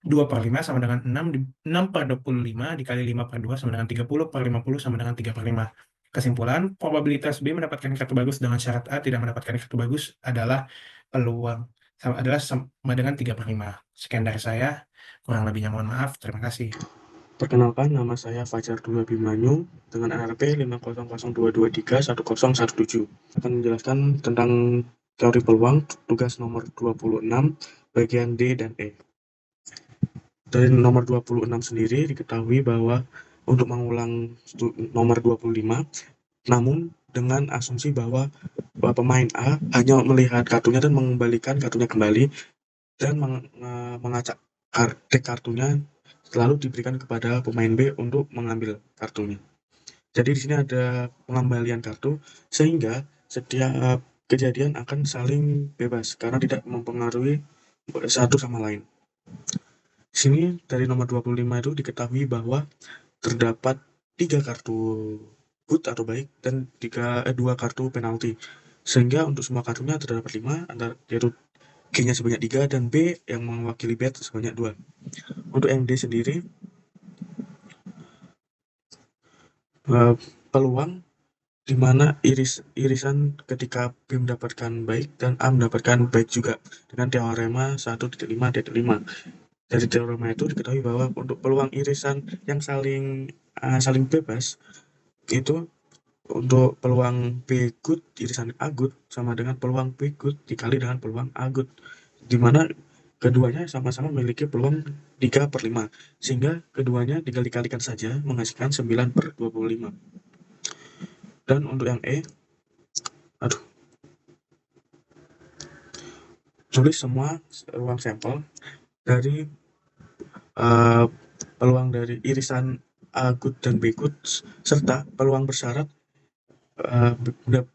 2/5 sama dengan 6/25 dikali 5/2 sama dengan 30/50 sama dengan 3/5. Kesimpulan, probabilitas B mendapatkan kartu bagus dengan syarat A tidak mendapatkan kartu bagus adalah sama dengan 3/5. Sekian dari saya, kurang lebihnya mohon maaf, terima kasih. Perkenalkan, nama saya Fajar Dula Bimanyu dengan NRP 50022311017. Akan menjelaskan tentang teori peluang, tugas nomor 26, bagian D dan E. Dari nomor 26 sendiri diketahui bahwa untuk mengulang nomor 25, namun dengan asumsi bahwa pemain A hanya melihat kartunya dan mengembalikan kartunya kembali dan mengacak deck kartunya lalu diberikan kepada pemain B untuk mengambil kartunya. Jadi di sini ada pengembalian kartu sehingga setiap kejadian akan saling bebas karena tidak mempengaruhi satu sama lain. Di sini dari nomor 25 itu diketahui bahwa terdapat 3 kartu good atau baik dan 2 kartu penalti. Sehingga untuk semua kartunya terdapat 5, yaitu G-nya sebanyak 3 dan B yang mewakili bet sebanyak 2. Untuk yang D sendiri, peluang di mana irisan ketika B mendapatkan baik dan A mendapatkan baik juga dengan teorema 1.5.5. Dari teorema itu diketahui bahwa untuk peluang irisan yang saling bebas itu untuk peluang B good irisan A good sama dengan peluang B good dikali dengan peluang A good, di mana keduanya sama-sama memiliki peluang 3/5, sehingga keduanya tinggal dikalikan saja menghasilkan 9/25. Dan untuk yang E, tulis semua ruang sampel dari peluang dari irisan A good dan B good serta peluang bersyarat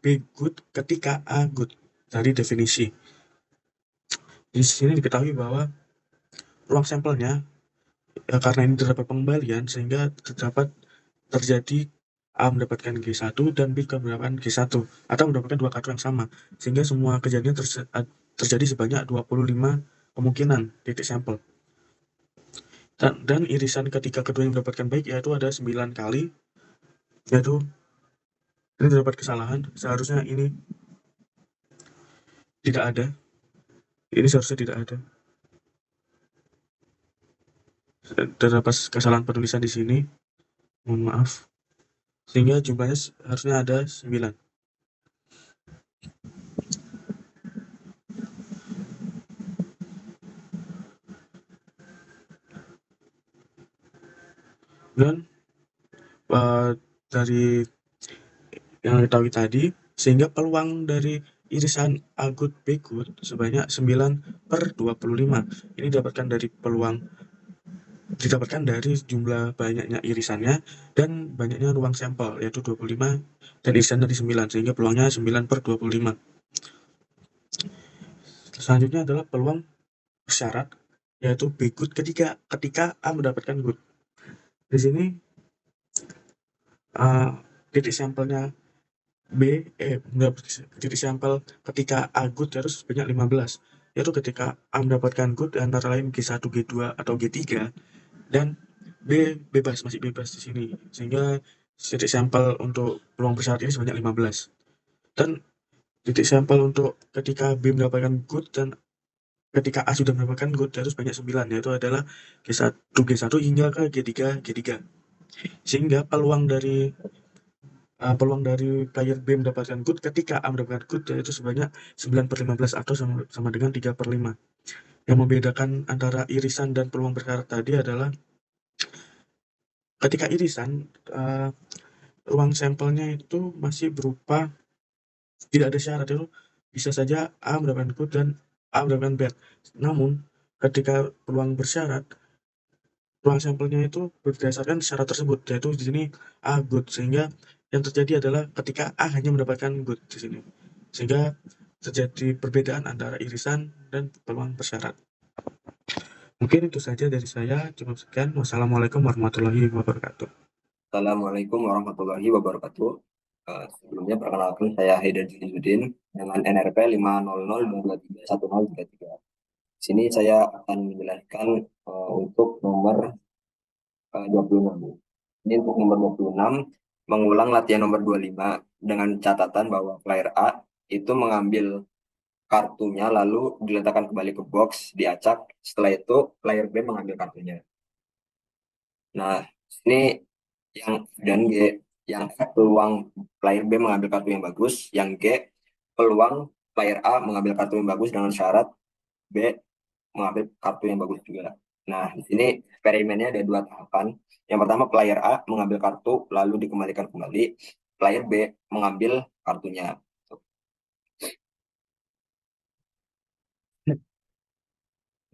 B good ketika A good dari definisi. Di sini diketahui bahwa ruang sampelnya karena ini terdapat pengembalian sehingga terjadi A mendapatkan G1 dan B mendapatkan G1 atau mendapatkan dua kartu yang sama, sehingga semua kejadian terjadi sebanyak 25 kemungkinan titik sampel. Dan irisan ketika keduanya mendapatkan baik yaitu ada 9 kali, yaitu ini terdapat kesalahan, seharusnya ini tidak ada, ini seharusnya tidak ada, terdapat kesalahan penulisan di sini, mohon maaf, sehingga jumlahnya harusnya ada 9. Dan dari yang diketahui tadi, sehingga peluang dari irisan A good B good sebanyak 9/25. Ini didapatkan dari jumlah banyaknya irisannya dan banyaknya ruang sampel, yaitu 25 dan irisan dari 9, sehingga peluangnya 9/25. Selanjutnya adalah peluang syarat, yaitu B good ketika A mendapatkan good. Di sini titik sampelnya titik sampel ketika A good harus sebanyak 15, yaitu ketika A mendapatkan good antara lain G1, G2 atau G3, dan B masih bebas di sini, sehingga titik sampel untuk peluang bersyarat ini sebanyak 15. Dan titik sampel untuk ketika B mendapatkan good dan ketika A sudah mendapatkan good harus banyak 9, yaitu adalah G1 hingga ke G3. Sehingga peluang dari player B mendapatkan good ketika A mendapatkan good yaitu sebanyak 9/15 atau sama dengan 3/5. Yang membedakan antara irisan dan peluang bersyarat tadi adalah ketika irisan ruang sampelnya itu masih berupa tidak ada syarat, itu bisa saja A mendapatkan good dan A mendapatkan bad. Namun ketika peluang bersyarat, ruang sampelnya itu berdasarkan syarat tersebut, yaitu di sini A good, sehingga yang terjadi adalah ketika A hanya mendapatkan good di sini, sehingga terjadi perbedaan antara irisan dan peluang bersyarat. Mungkin itu saja dari saya, cukup sekian. Wassalamualaikum warahmatullahi wabarakatuh. Assalamualaikum warahmatullahi wabarakatuh. Sebelumnya perkenalkan saya Haidar Jilidudin dengan NRP 500231033. Di sini saya akan menjelaskan untuk nomor 26. Ini untuk nomor 26 mengulang latihan nomor 25 dengan catatan bahwa player A itu mengambil kartunya lalu diletakkan kembali ke box, diacak. Setelah itu player B mengambil kartunya. Nah, ini yang F dan G, yang F peluang player B mengambil kartu yang bagus, yang G peluang player A mengambil kartu yang bagus dengan syarat B mengambil kartu yang bagus juga. Nah, di sini eksperimennya ada 2 tahapan. Yang pertama, player A mengambil kartu lalu dikembalikan kembali, player B mengambil kartunya.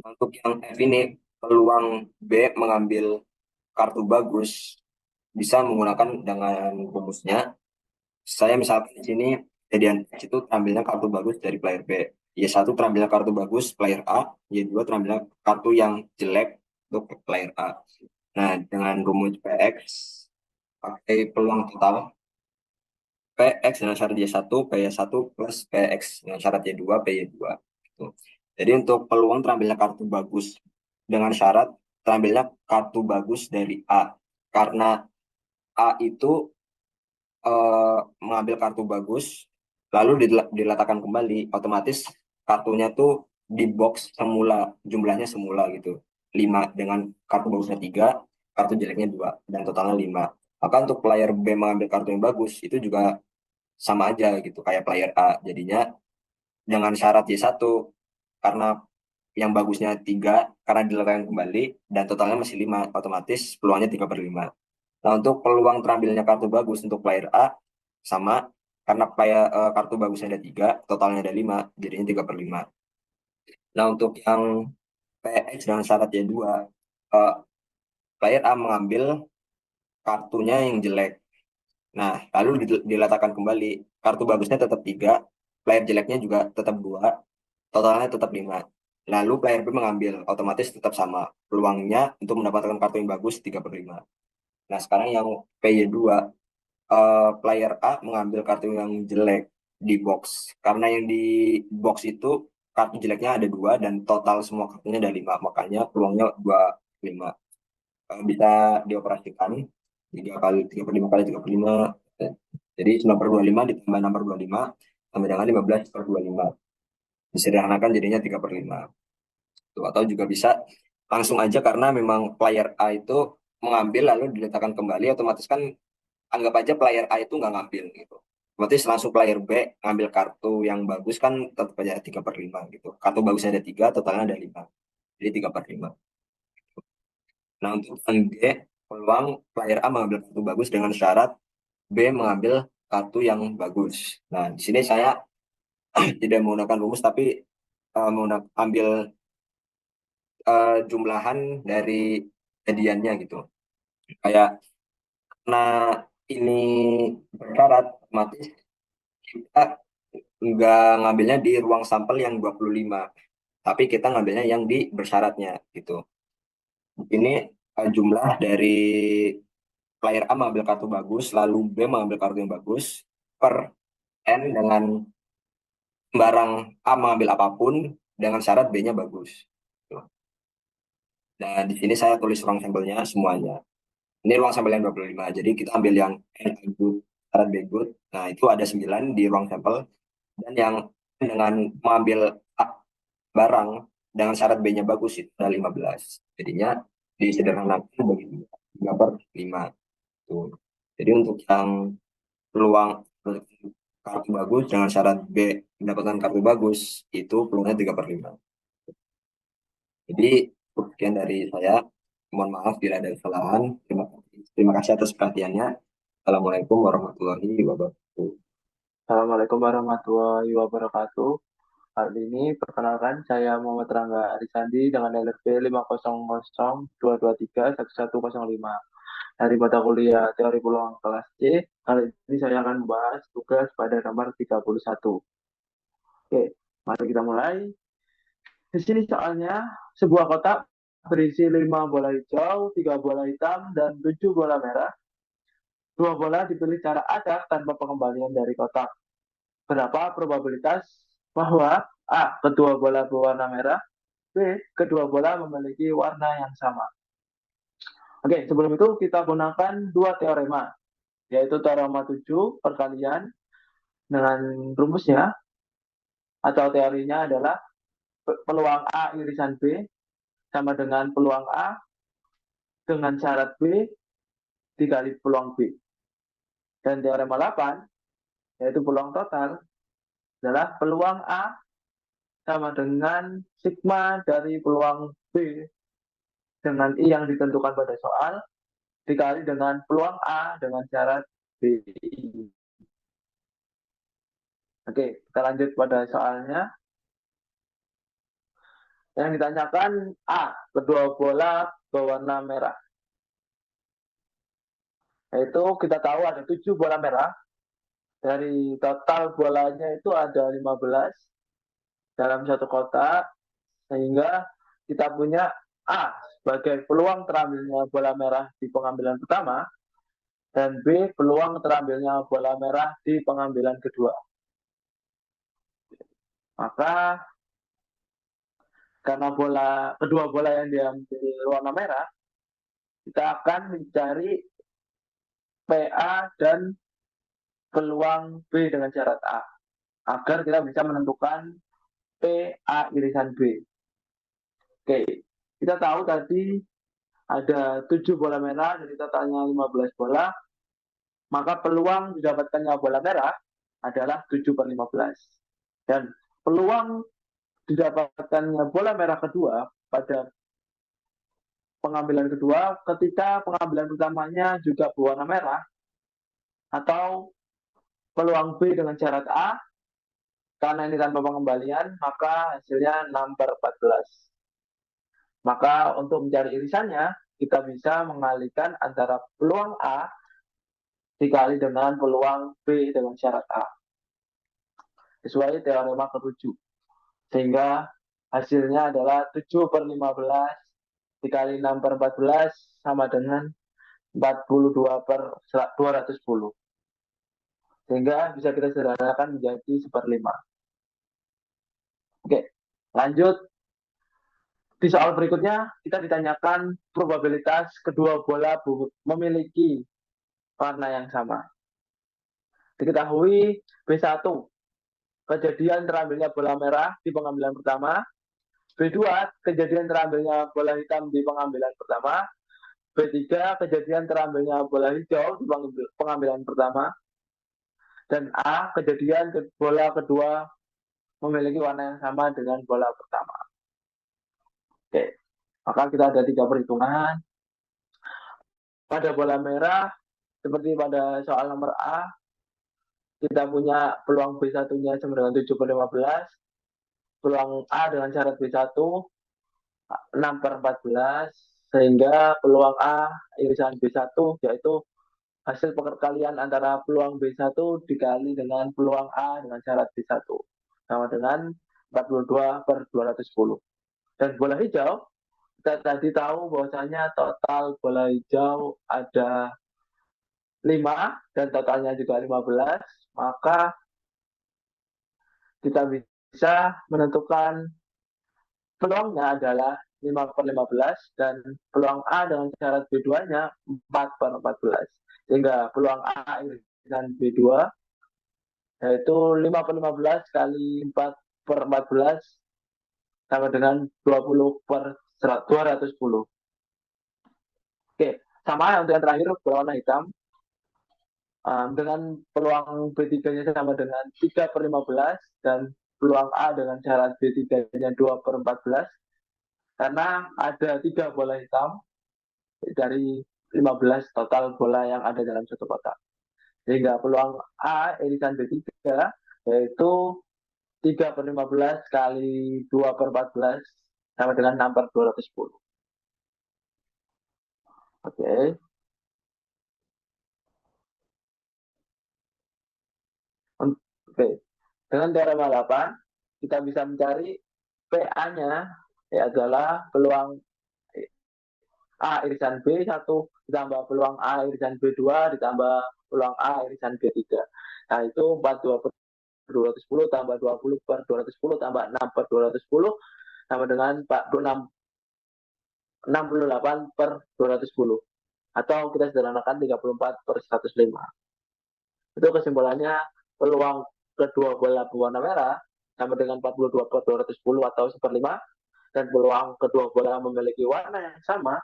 Untuk yang F ini, peluang B mengambil kartu bagus bisa menggunakan dengan rumusnya. Saya misalkan di sini kejadian itu terambilnya kartu bagus dari player B. Y1 terambilnya kartu bagus player A, Y2 terambilnya kartu yang jelek untuk player A. Nah, dengan rumus PX pakai peluang total PX dengan syarat Y1, PY1 plus PX dengan syarat Y2, PY2. Gitu. Jadi untuk peluang terambilnya kartu bagus dengan syarat terambilnya kartu bagus dari A. Karena A itu mengambil kartu bagus lalu diletakkan kembali, otomatis kartunya tuh di box semula, jumlahnya semula gitu, 5 dengan kartu bagusnya 3, kartu jeleknya 2, dan totalnya 5. Maka untuk player B mengambil kartu yang bagus itu juga sama aja gitu kayak player A, jadinya dengan syarat Y1 karena yang bagusnya 3 karena diletakkan kembali dan totalnya masih 5, otomatis peluangnya 3/5. Nah, untuk peluang terambilnya kartu bagus untuk player A sama karena kartu bagusnya ada 3, totalnya ada 5, jadinya 3/5. Nah, untuk yang PX dengan syaratnya 2, player A mengambil kartunya yang jelek. Nah, lalu diletakkan kembali, kartu bagusnya tetap 3, player jeleknya juga tetap 2, totalnya tetap 5. Lalu player B mengambil, otomatis tetap sama. Peluangnya untuk mendapatkan kartu yang bagus 3/5. Nah, sekarang yang PY2, player A mengambil kartu yang jelek di box. Karena yang di box itu kartu jeleknya ada 2 dan total semua kartunya ada 5. Makanya peluangnya 2/5. Bisa dioperasikan 3/5 kali 3/5. Jadi 9/25 ditambah 6/25 sama dengan 15/25. Disederhanakan jadinya 3/5. Atau juga bisa langsung aja karena memang player A itu mengambil lalu diletakkan kembali, otomatis kan anggap aja player A itu nggak ngambil gitu. Otomatis langsung player B ngambil kartu yang bagus kan tetap aja 3/5 gitu. Kartu bagusnya ada 3, totalnya ada 5. Jadi 3/5. Nah, untuk yang D, peluang player A mengambil kartu bagus dengan syarat B mengambil kartu yang bagus. Nah, di sini saya tidak menggunakan rumus tapi ambil jumlahan dari kejadiannya gitu. Kayak karena ini bersyarat, otomatis kita nggak ngambilnya di ruang sampel yang 25, tapi kita ngambilnya yang di bersyaratnya gitu. Ini jumlah dari player A mengambil kartu bagus, lalu B mengambil kartu yang bagus, per N dengan barang A mengambil apapun dengan syarat B-nya bagus. Nah, di sini saya tulis ruang sampelnya semuanya. Ini ruang sampel yang 25. Jadi kita ambil yang N good, syarat B good. Nah, itu ada 9 di ruang sampel. Dan yang dengan mengambil barang dengan syarat B-nya bagus itu ada 15. Jadinya disederhanakan bagi 3/5. Tuh. Jadi untuk yang peluang kartu bagus dengan syarat B mendapatkan kartu bagus itu peluangnya 3/5. Jadi sekian dari saya. Mohon maaf bila ada kesalahan. Terima kasih atas perhatiannya. Assalamualaikum warahmatullahi wabarakatuh. Assalamualaikum warahmatullahi wabarakatuh. Kali ini perkenalkan saya Muhammad Rangga Arisandi dengan LRP 50022311105 dari mata kuliah Teori Peluang kelas C. Kali ini saya akan membahas tugas pada nomor 31. Oke, mari kita mulai. Di sini soalnya sebuah kotak berisi 5 bola hijau, 3 bola hitam, dan 7 bola merah. 2 bola dipilih secara acak tanpa pengembalian dari kotak. Berapa probabilitas bahwa A. Kedua bola berwarna merah, B. Kedua bola memiliki warna yang sama. Oke, sebelum itu kita gunakan 2 teorema, yaitu teorema 7 perkalian dengan rumusnya atau teorinya adalah peluang A irisan B sama dengan peluang A dengan syarat B dikali peluang B. Dan teorema 8, yaitu peluang total, adalah peluang A sama dengan sigma dari peluang B dengan I yang ditentukan pada soal dikali dengan peluang A dengan syarat B. Oke, kita lanjut pada soalnya. Yang ditanyakan A, kedua bola berwarna merah. Yaitu kita tahu ada 7 bola merah. Dari total bolanya itu ada 15 dalam satu kotak. Sehingga kita punya A sebagai peluang terambilnya bola merah di pengambilan pertama. Dan B peluang terambilnya bola merah di pengambilan kedua. Maka karena kedua bola yang diambil warna merah, kita akan mencari PA dan peluang B dengan syarat A agar kita bisa menentukan PA irisan B. Oke, kita tahu tadi ada 7 bola merah jadi totalnya 15 bola, maka peluang didapatkannya bola merah adalah 7/15 dan peluang didapatkannya bola merah kedua pada pengambilan kedua ketika pengambilan pertamanya juga berwarna merah, atau peluang B dengan syarat A, karena ini tanpa pengembalian, maka hasilnya 6/14. Maka untuk mencari irisannya, kita bisa mengalihkan antara peluang A dikali dengan peluang B dengan syarat A, sesuai teorema ke-7. Sehingga hasilnya adalah 7/15 dikali 6/14 sama dengan 42/210. Sehingga bisa kita sederhanakan menjadi 1/5. Oke, lanjut. Di soal berikutnya, kita ditanyakan probabilitas kedua bola memiliki warna yang sama. Diketahui B1, kejadian terambilnya bola merah di pengambilan pertama. B2, kejadian terambilnya bola hitam di pengambilan pertama. B3, kejadian terambilnya bola hijau di pengambilan pertama. Dan A, kejadian bola kedua memiliki warna yang sama dengan bola pertama. Oke, maka kita ada 3 perhitungan. Pada bola merah, seperti pada soal nomor A, kita punya peluang B1-nya sama dengan 7/15, peluang A dengan syarat B1 6/14, sehingga peluang A irisan B1 yaitu hasil perkalian antara peluang B1 dikali dengan peluang A dengan syarat B1 sama dengan 42/210. Dan bola hijau, kita tadi tahu bahwasanya total bola hijau ada 5 dan totalnya juga 15, maka kita bisa menentukan peluangnya adalah 5/15 dan peluang A dengan syarat B2-nya 4/14. Sehingga peluang A irisan B2 yaitu 5/15 kali 4/14 sama dengan 20/210. Oke, sama untuk yang terakhir berwarna hitam. Dengan peluang B3-nya sama dengan 3/15 dan peluang A dengan syarat B3-nya 2/14. Karena ada 3 bola hitam dari 15 total bola yang ada dalam satu kotak. Sehingga peluang A irisan B3 yaitu 3/15 kali 2/14 sama dengan 6/210. Oke. Oke. Dengan teorema 8, kita bisa mencari PA-nya adalah peluang A irisan B1 ditambah peluang A irisan B2 ditambah peluang A irisan B3. Nah, itu 42/210 tambah 20/210 tambah 6/210 sama dengan 68/210. Atau kita sederhanakan 34/105. Itu kesimpulannya peluang kedua bola berwarna merah sama dengan 42/210 atau 1/5, dan peluang kedua bola memiliki warna yang sama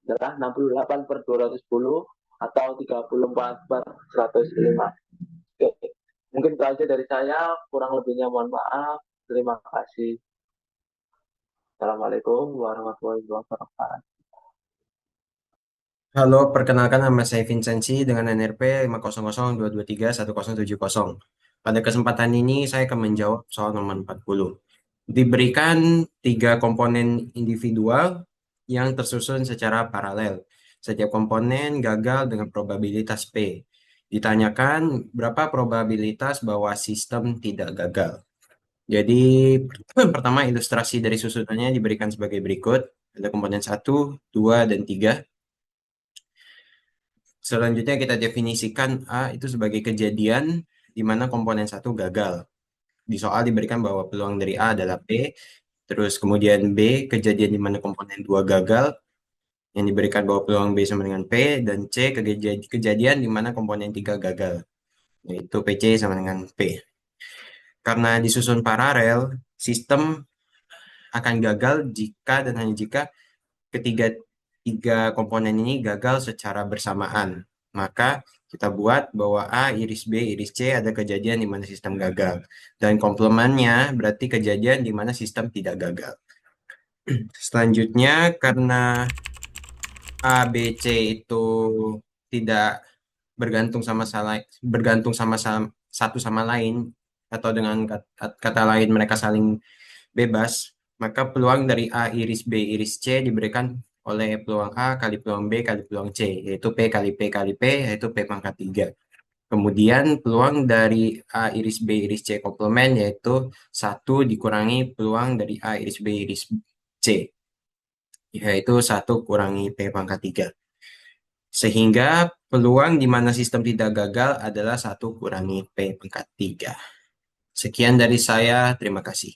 adalah 68/210 atau 34/105. Oke. Mungkin itu aja dari saya, kurang lebihnya mohon maaf. Terima kasih. Assalamualaikum warahmatullahi wabarakatuh. Halo, perkenalkan nama saya Vincenzi dengan NRP 500223170. Pada kesempatan ini saya akan menjawab soal nomor 40. Diberikan 3 komponen individual yang tersusun secara paralel. Setiap komponen gagal dengan probabilitas P. Ditanyakan berapa probabilitas bahwa sistem tidak gagal. Jadi pertama ilustrasi dari susunannya diberikan sebagai berikut. Ada komponen 1, 2, dan 3. Selanjutnya kita definisikan A itu sebagai kejadian di mana komponen 1 gagal. Di soal diberikan bahwa peluang dari A adalah P, terus kemudian B kejadian di mana komponen 2 gagal, yang diberikan bahwa peluang B sama dengan P, dan C kejadian di mana komponen 3 gagal, yaitu PC sama dengan P. Karena disusun paralel, sistem akan gagal jika dan hanya jika tiga komponen ini gagal secara bersamaan. Maka kita buat bahwa A iris B iris C ada kejadian di mana sistem gagal. Dan komplemennya berarti kejadian di mana sistem tidak gagal. Selanjutnya, karena A, B, C itu tidak bergantung sama satu sama lain, atau dengan kata lain mereka saling bebas, maka peluang dari A iris B iris C diberikan oleh peluang A kali peluang B kali peluang C, yaitu P kali P kali P, yaitu P pangkat 3. Kemudian peluang dari A iris B iris C komplement yaitu 1 dikurangi peluang dari A iris B iris C, yaitu 1 kurangi P pangkat 3. Sehingga peluang di mana sistem tidak gagal adalah 1 kurangi P pangkat 3. Sekian dari saya, terima kasih.